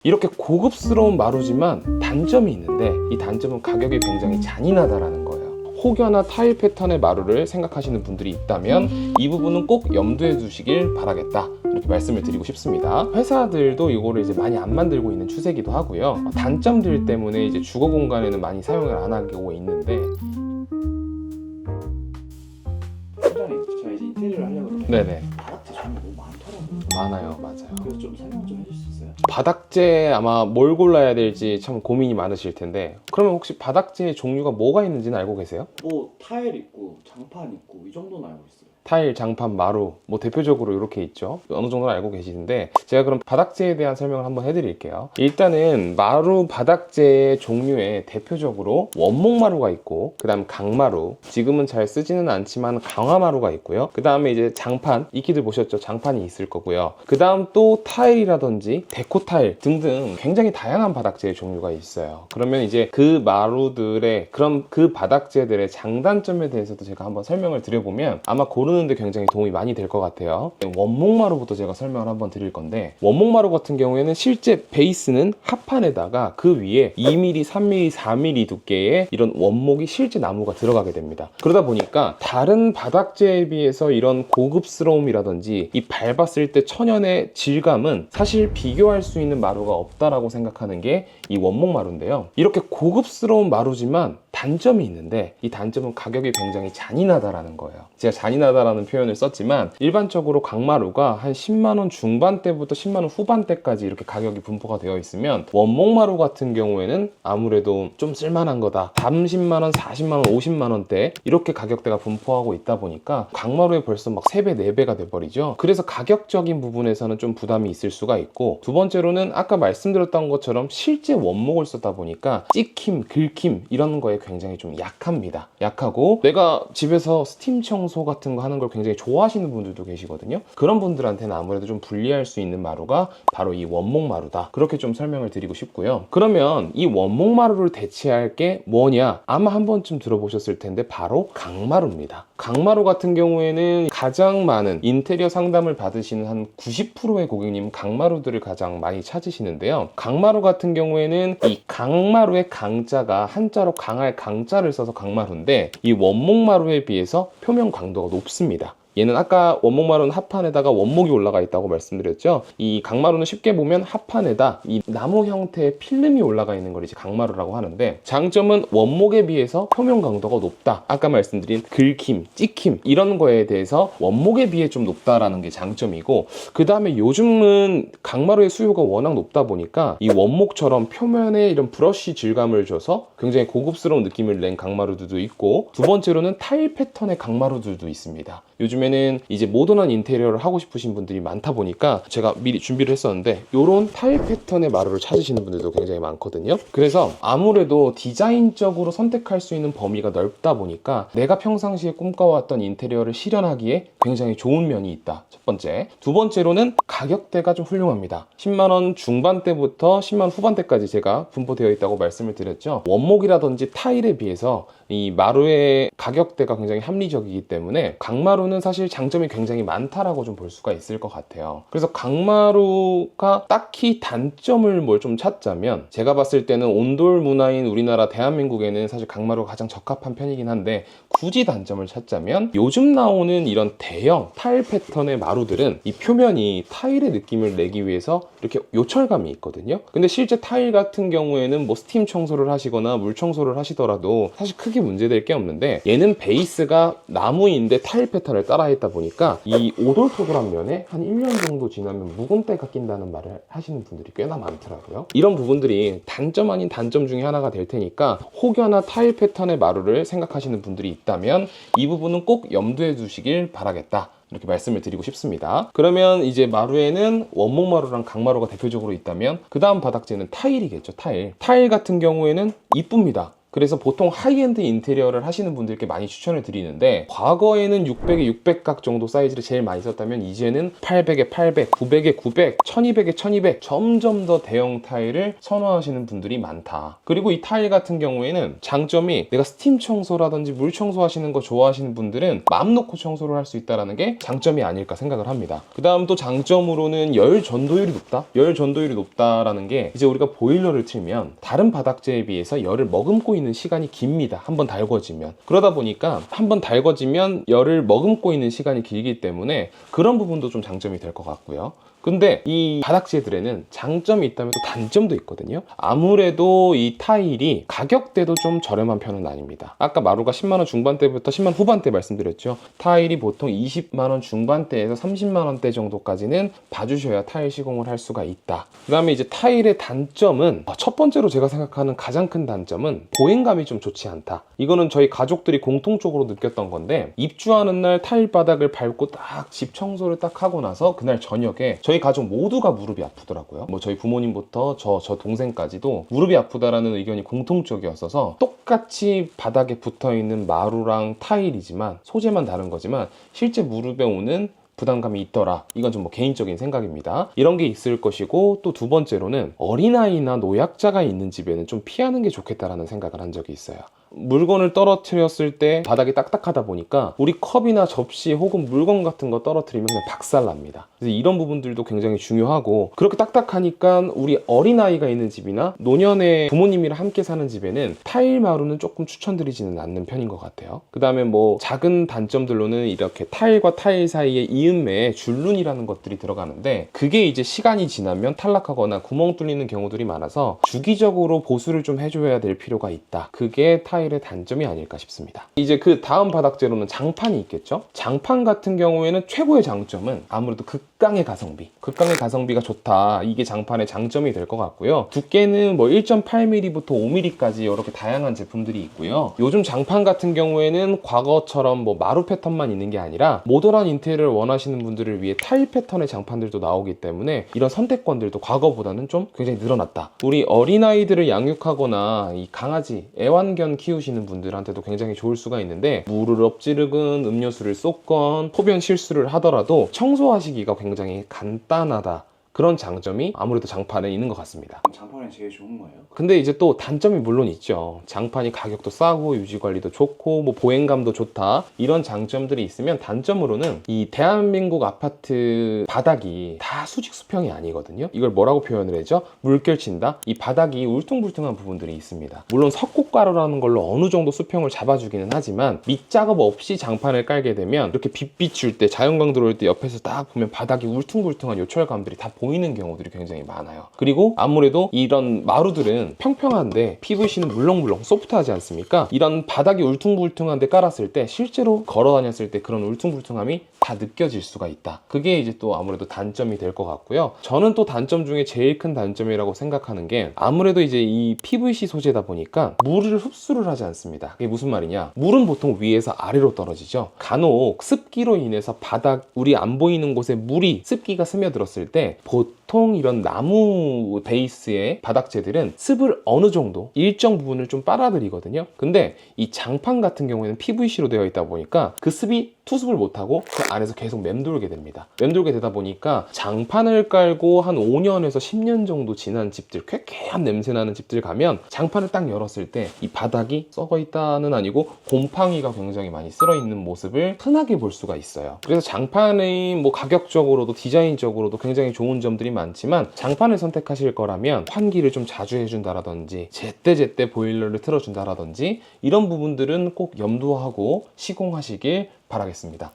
이렇게 고급스러운 마루지만 단점이 있는데, 이 단점은 가격이 굉장히 잔인하다라는 거예요. 혹여나 타일 패턴의 마루를 생각하시는 분들이 있다면 이 부분은 꼭 염두에 두시길 바라겠다, 이렇게 말씀을 드리고 싶습니다. 회사들도 이거를 이제 많이 안 만들고 있는 추세이기도 하고요. 단점들 때문에 이제 주거 공간에는 많이 사용을 안 하고 있는데, 소장님, 제가 이제 인테리어를 하려고 하는데 네네, 바닥재 종류가 너무 많더라고요. 많아요. 맞아요. 그래서 좀 설명 좀 해주실 수 있어요? 바닥재 아마 뭘 골라야 될지 참 고민이 많으실 텐데, 그러면 혹시 바닥재의 종류가 뭐가 있는지는 알고 계세요? 뭐 타일 있고 장판 있고 이 정도는 알고 있어요. 타일, 장판, 마루, 뭐 대표적으로 이렇게 있죠. 어느 정도는 알고 계시는데, 제가 그럼 바닥재에 대한 설명을 한번 해드릴게요. 일단은 마루 바닥재의 종류에 대표적으로 원목마루가 있고, 그 다음 강마루, 지금은 잘 쓰지는 않지만 강화마루가 있고요. 그 다음에 이제 장판, 익히들 보셨죠? 장판이 있을 거고요. 그 다음 또 타일이라든지 데코타일 등등 굉장히 다양한 바닥재의 종류가 있어요. 그러면 이제 그 마루들의, 그럼 그 바닥재들의 장단점에 대해서도 제가 한번 설명을 드려보면 아마 고르는데 굉장히 도움이 많이 될 것 같아요. 원목마루부터 제가 설명을 한번 드릴 건데, 원목마루 같은 경우에는 실제 베이스는 합판에다가 그 위에 2mm, 3mm, 4mm 두께의 이런 원목이 실제 나무가 들어가게 됩니다. 그러다 보니까 다른 바닥재에 비해서 이런 고급스러움이라든지 이 밟았을 때 천연의 질감은 사실 비교할 수 있는 마루가 없다라고 생각하는 게 이 원목마루인데요. 이렇게 고급스러운 마루지만 단점이 있는데, 이 단점은 가격이 굉장히 잔인하다라는 거예요. 제가 잔인하다라는 표현을 썼지만 일반적으로 강마루가 한 10만원 중반대부터 10만원 후반대까지 이렇게 가격이 분포가 되어 있으면, 원목마루 같은 경우에는 아무래도 좀 쓸만한 거다, 30만원, 40만원, 50만원대 이렇게 가격대가 분포하고 있다 보니까 강마루에 벌써 막 3배, 4배가 돼버리죠. 그래서 가격적인 부분에서는 좀 부담이 있을 수가 있고, 두 번째로는 아까 말씀드렸던 것처럼 실제 원목을 쓰다 보니까 찍힘, 긁힘 이런 거에 굉장히 좀 약합니다. 약하고, 내가 집에서 스팀 청소 같은 거 하는 걸 굉장히 좋아하시는 분들도 계시거든요. 그런 분들한테는 아무래도 좀 불리할 수 있는 마루가 바로 이 원목 마루다, 그렇게 좀 설명을 드리고 싶고요. 그러면 이 원목 마루를 대체할 게 뭐냐, 아마 한 번쯤 들어보셨을 텐데 바로 강마루입니다. 강마루 같은 경우에는 가장 많은 인테리어 상담을 받으시는 한 90%의 고객님은 강마루들을 가장 많이 찾으시는데요. 강마루 같은 경우에는 이 강마루의 강자가 한자로 강할 강자를 써서 강마루인데, 이 원목마루에 비해서 표면 강도가 높습니다. 얘는 아까 원목마루는 합판에다가 원목이 올라가 있다고 말씀드렸죠. 이 강마루는 쉽게 보면 합판에다 이 나무 형태의 필름이 올라가 있는 걸 이제 강마루라고 하는데, 장점은 원목에 비해서 표면 강도가 높다, 아까 말씀드린 긁힘, 찍힘 이런 거에 대해서 원목에 비해 좀 높다라는 게 장점이고, 그 다음에 요즘은 강마루의 수요가 워낙 높다 보니까 이 원목처럼 표면에 이런 브러쉬 질감을 줘서 굉장히 고급스러운 느낌을 낸 강마루들도 있고, 두 번째로는 타일 패턴의 강마루들도 있습니다. 요즘에는 이제 모던한 인테리어를 하고 싶으신 분들이 많다 보니까 제가 미리 준비를 했었는데, 이런 타일 패턴의 마루를 찾으시는 분들도 굉장히 많거든요. 그래서 아무래도 디자인적으로 선택할 수 있는 범위가 넓다 보니까 내가 평상시에 꿈꿔왔던 인테리어를 실현하기에 굉장히 좋은 면이 있다, 첫 번째. 두 번째로는 가격대가 좀 훌륭합니다. 10만원 중반대부터 10만원 후반대까지 제가 분포되어 있다고 말씀을 드렸죠. 원목이라든지 타일에 비해서 이 마루의 가격대가 굉장히 합리적이기 때문에 강마루는 사실 장점이 굉장히 많다라고 좀 볼 수가 있을 것 같아요. 그래서 강마루가 딱히 단점을 뭘 좀 찾자면, 제가 봤을 때는 온돌 문화인 우리나라 대한민국에는 사실 강마루가 가장 적합한 편이긴 한데, 굳이 단점을 찾자면 요즘 나오는 이런 대형 타일 패턴의 마루들은 이 표면이 타일의 느낌을 내기 위해서 이렇게 요철감이 있거든요. 근데 실제 타일 같은 경우에는 뭐 스팀 청소를 하시거나 물 청소를 하시더라도 사실 크게 문제될 게 없는데, 얘는 베이스가 나무인데 타일 패턴을 따라했다 보니까 이 오돌토돌한 면에 한 1년 정도 지나면 묵은 때가 낀다는 말을 하시는 분들이 꽤나 많더라고요. 이런 부분들이 단점 아닌 단점 중에 하나가 될 테니까, 혹여나 타일 패턴의 마루를 생각하시는 분들이 있다면 이 부분은 꼭 염두에 두시길 바라겠다, 이렇게 말씀을 드리고 싶습니다. 그러면 이제 마루에는 원목마루랑 강마루가 대표적으로 있다면, 그 다음 바닥재는 타일이겠죠. 타일 같은 경우에는 이쁩니다. 그래서 보통 하이엔드 인테리어를 하시는 분들께 많이 추천을 드리는데, 과거에는 600에 600각 정도 사이즈를 제일 많이 썼다면 이제는 800에 800, 900에 900, 1200에 1200 점점 더 대형 타일을 선호하시는 분들이 많다. 그리고 이 타일 같은 경우에는 장점이, 내가 스팀 청소라든지 물 청소하시는 거 좋아하시는 분들은 마음 놓고 청소를 할 수 있다는 게 장점이 아닐까 생각을 합니다. 그 다음 또 장점으로는 열 전도율이 높다? 열 전도율이 높다라는 게, 이제 우리가 보일러를 틀면 다른 바닥재에 비해서 열을 머금고 있는 시간이 깁니다. 한번 달궈지면. 그러다 보니까 한번 달궈지면 열을 머금고 있는 시간이 길기 때문에 그런 부분도 좀 장점이 될 것 같고요. 근데 이 바닥재들에는 장점이 있다면 또 단점도 있거든요. 아무래도 이 타일이 가격대도 좀 저렴한 편은 아닙니다. 아까 마루가 10만원 중반대부터 10만 후반대 말씀드렸죠. 타일이 보통 20만원 중반대에서 30만원대 정도까지는 봐주셔야 타일 시공을 할 수가 있다. 그 다음에 이제 타일의 단점은, 첫 번째로 제가 생각하는 가장 큰 단점은 보행감이 좀 좋지 않다. 이거는 저희 가족들이 공통적으로 느꼈던 건데, 입주하는 날 타일 바닥을 밟고 딱 집 청소를 딱 하고 나서 그날 저녁에 저희 가족 모두가 무릎이 아프더라고요. 뭐 저희 부모님부터 저 동생까지도 무릎이 아프다라는 의견이 공통적이었어서, 똑같이 바닥에 붙어있는 마루랑 타일이지만 소재만 다른 거지만 실제 무릎에 오는 부담감이 있더라. 이건 좀 뭐 개인적인 생각입니다. 이런 게 있을 것이고, 또 두 번째로는 어린아이나 노약자가 있는 집에는 좀 피하는 게 좋겠다라는 생각을 한 적이 있어요. 물건을 떨어뜨렸을 때 바닥이 딱딱하다 보니까 우리 컵이나 접시 혹은 물건 같은 거 떨어뜨리면 그냥 박살납니다. 그래서 이런 부분들도 굉장히 중요하고, 그렇게 딱딱하니까 우리 어린아이가 있는 집이나 노년의 부모님이랑 함께 사는 집에는 타일 마루는 조금 추천드리지는 않는 편인 것 같아요. 그 다음에 뭐 작은 단점들로는 이렇게 타일과 타일 사이에 이음매에 줄눈이라는 것들이 들어가는데, 그게 이제 시간이 지나면 탈락하거나 구멍 뚫리는 경우들이 많아서 주기적으로 보수를 좀 해줘야 될 필요가 있다. 그게 타일의 단점이 아닐까 싶습니다. 이제 그 다음 바닥재로는 장판이 있겠죠. 장판 같은 경우에는 최고의 장점은 아무래도 극강의 가성비. 극강의 가성비가 좋다. 이게 장판의 장점이 될 것 같고요. 두께는 뭐 1.8mm부터 5mm까지 이렇게 다양한 제품들이 있고요. 요즘 장판 같은 경우에는 과거처럼 뭐 마루 패턴만 있는 게 아니라 모던한 인테리어를 원하시는 분들을 위해 타일 패턴의 장판들도 나오기 때문에 이런 선택권들도 과거보다는 좀 굉장히 늘어났다. 우리 어린아이들을 양육하거나 이 강아지, 애완견 키우시는 분들한테도 굉장히 좋을 수가 있는데, 물을 엎지르건 음료수를 쏟건 소변 실수를 하더라도 청소하시기가 굉장히 간단하다. 그런 장점이 아무래도 장판에 있는 것 같습니다. 장판이 제일 좋은 거예요? 근데 이제 또 단점이 물론 있죠. 장판이 가격도 싸고 유지관리도 좋고 뭐 보행감도 좋다, 이런 장점들이 있으면, 단점으로는 이 대한민국 아파트 바닥이 다 수직 수평이 아니거든요. 이걸 뭐라고 표현을 해죠? 물결친다. 이 바닥이 울퉁불퉁한 부분들이 있습니다. 물론 석고가루라는 걸로 어느 정도 수평을 잡아주기는 하지만, 밑작업 없이 장판을 깔게 되면 이렇게 빛 비출 때, 자연광 들어올 때 옆에서 딱 보면 바닥이 울퉁불퉁한 요철감들이 다 보이는 경우들이 굉장히 많아요. 그리고 아무래도 이런 마루들은 평평한데 PVC는 물렁물렁 소프트하지 않습니까? 이런 바닥이 울퉁불퉁한데 깔았을 때 실제로 걸어 다녔을 때 그런 울퉁불퉁함이 다 느껴질 수가 있다. 그게 이제 또 아무래도 단점이 될 것 같고요. 저는 또 단점 중에 제일 큰 단점이라고 생각하는 게, 아무래도 이제 이 PVC 소재다 보니까 물을 흡수를 하지 않습니다. 그게 무슨 말이냐? 물은 보통 위에서 아래로 떨어지죠. 간혹 습기로 인해서 바닥, 우리 안 보이는 곳에 물이, 습기가 스며들었을 때 보통 이런 나무 베이스의 바닥재들은 습을 어느 정도 일정 부분을 좀 빨아들이거든요. 근데 이 장판 같은 경우에는 PVC로 되어 있다 보니까 그 습이 투습을 못하고 그 안에서 계속 맴돌게 됩니다. 맴돌게 되다 보니까 장판을 깔고 한 5년에서 10년 정도 지난 집들, 쾌쾌한 냄새 나는 집들 가면 장판을 딱 열었을 때 이 바닥이 썩어 있다는 아니고 곰팡이가 굉장히 많이 쓸어 있는 모습을 흔하게 볼 수가 있어요. 그래서 장판의 뭐 가격적으로도 디자인적으로도 굉장히 좋은 점들이 많지만, 장판을 선택하실 거라면 환기를 좀 자주 해준다라든지 제때제때 보일러를 틀어준다라든지 이런 부분들은 꼭 염두하고 시공하시길 바라겠습니다.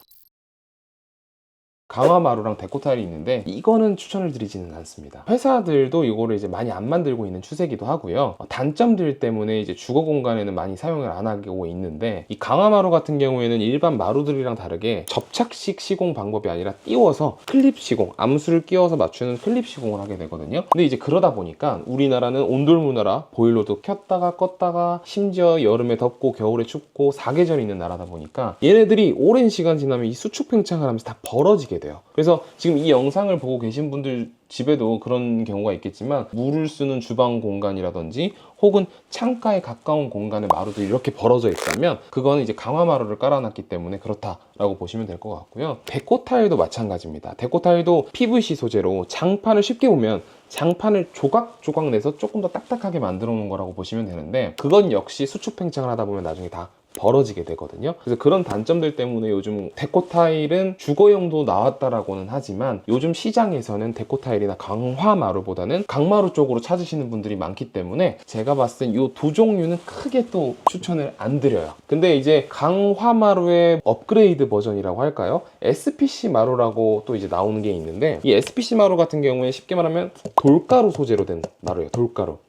강화마루랑 데코타일이 있는데 이거는 추천을 드리지는 않습니다. 회사들도 이거를 이제 많이 안 만들고 있는 추세기도 하고요. 단점들 때문에 이제 주거 공간에는 많이 사용을 안 하고 있는데, 이 강화마루 같은 경우에는 일반 마루들이랑 다르게 접착식 시공 방법이 아니라 띄워서 클립 시공, 암수를 끼워서 맞추는 클립 시공을 하게 되거든요. 근데 이제 그러다 보니까 우리나라는 온돌 문화라 보일러도 켰다가 껐다가, 심지어 여름에 덥고 겨울에 춥고 사계절이 있는 나라다 보니까 얘네들이 오랜 시간 지나면 이 수축 팽창을 하면서 다 벌어지게 돼요. 돼요. 그래서 지금 이 영상을 보고 계신 분들 집에도 그런 경우가 있겠지만 물을 쓰는 주방 공간이라든지 혹은 창가에 가까운 공간에 마루들이 이렇게 벌어져 있다면 그거는 이제 강화 마루를 깔아놨기 때문에 그렇다라고 보시면 될 것 같고요. 데코 타일도 마찬가지입니다. 데코 타일도 PVC 소재로 장판을 쉽게 보면 장판을 조각조각 내서 조금 더 딱딱하게 만들어 놓은 거라고 보시면 되는데 그건 역시 수축 팽창을 하다 보면 나중에 다 벌어지게 되거든요. 그래서 그런 단점들 때문에 요즘 데코 타일은 주거용도 나왔다라고는 하지만 요즘 시장에서는 데코 타일이나 강화 마루보다는 강마루 쪽으로 찾으시는 분들이 많기 때문에 제가 봤을 땐 이 두 종류는 크게 또 추천을 안 드려요. 근데 이제 강화 마루의 업그레이드 버전이라고 할까요? SPC 마루라고 또 이제 나오는 게 있는데 이 SPC 마루 같은 경우에 쉽게 말하면 돌가루 소재로 된 마루예요.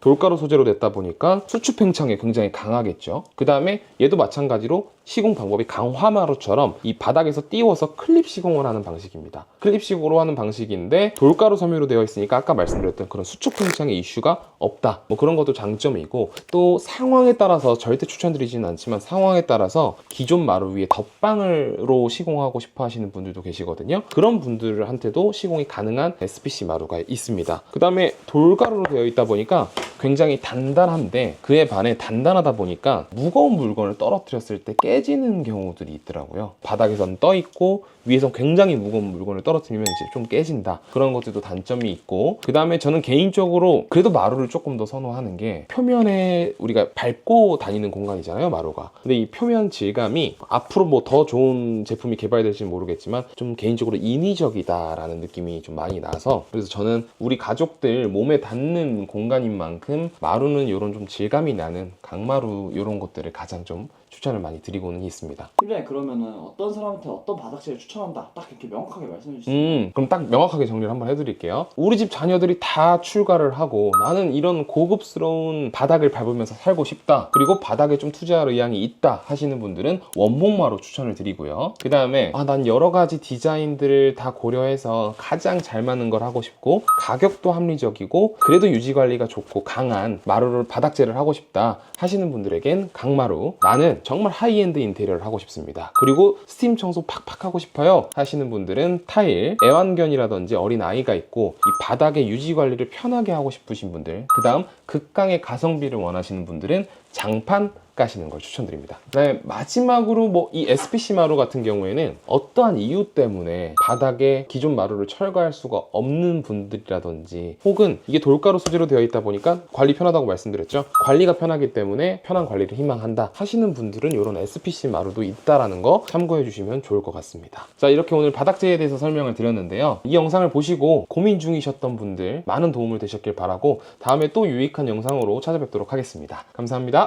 돌가루 소재로 됐다 보니까 수축 팽창에 굉장히 강하겠죠. 그 다음에 얘도 마찬가지로 시공 방법이 강화마루처럼 이 바닥에서 띄워서 클립 시공을 하는 방식입니다. 클립 시공으로 하는 방식인데 돌가루 섬유로 되어 있으니까 아까 말씀드렸던 그런 수축 팽창의 이슈가 없다. 뭐 그런 것도 장점이고 또 상황에 따라서 절대 추천드리지는 않지만 상황에 따라서 기존 마루 위에 덧방으로 시공하고 싶어 하시는 분들도 계시거든요. 그런 분들한테도 시공이 가능한 SPC 마루가 있습니다. 그 다음에 돌가루로 되어 있다 보니까 굉장히 단단한데 그에 반해 단단하다 보니까 무거운 물건을 떨어뜨렸을 때 깨지는 경우들이 있더라고요. 바닥에선 떠 있고 위에서 굉장히 무거운 물건을 떨어뜨리면 이제 좀 깨진다. 그런 것들도 단점이 있고 그 다음에 저는 개인적으로 그래도 마루를 조금 더 선호하는 게 표면에 우리가 밟고 다니는 공간이잖아요, 마루가. 근데 이 표면 질감이 앞으로 뭐 더 좋은 제품이 개발될지는 모르겠지만 좀 개인적으로 인위적이다라는 느낌이 좀 많이 나서 그래서 저는 우리 가족들 몸에 닿는 공간인 만큼 마루는 이런 좀 질감이 나는 강마루 이런 것들을 가장 좀 추천을 많이 드리고는 있습니다. 팀장님 그러면은 어떤 사람한테 어떤 바닥재를 추천한다 딱 이렇게 명확하게 말씀해 주시면 그럼 딱 명확하게 정리를 한번 해드릴게요. 우리 집 자녀들이 다 출가를 하고 나는 이런 고급스러운 바닥을 밟으면서 살고 싶다. 그리고 바닥에 좀 투자할 의향이 있다 하시는 분들은 원목마루 추천을 드리고요. 그 다음에 난 여러 가지 디자인들을 다 고려해서 가장 잘 맞는 걸 하고 싶고 가격도 합리적이고 그래도 유지관리가 좋고 강한 마루를 바닥재를 하고 싶다 하시는 분들에겐 강마루. 나는 정말 하이엔드 인테리어를 하고 싶습니다. 그리고 스팀 청소 팍팍 하고 싶어요 하시는 분들은 타일, 애완견이라든지 어린 아이가 있고 이 바닥의 유지 관리를 편하게 하고 싶으신 분들, 그 다음 극강의 가성비를 원하시는 분들은 장판 까시는 걸 추천드립니다. 그다음에 마지막으로 뭐 이 SPC 마루 같은 경우에는 어떠한 이유 때문에 바닥에 기존 마루를 철거할 수가 없는 분들이라든지 혹은 이게 돌가루 소재로 되어 있다 보니까 관리 편하다고 말씀드렸죠. 관리가 편하기 때문에 편한 관리를 희망한다 하시는 분들은 이런 SPC 마루도 있다라는 거 참고해 주시면 좋을 것 같습니다. 자, 이렇게 오늘 바닥재에 대해서 설명을 드렸는데요. 이 영상을 보시고 고민 중이셨던 분들 많은 도움을 되셨길 바라고 다음에 또 유익한 영상으로 찾아뵙도록 하겠습니다. 감사합니다.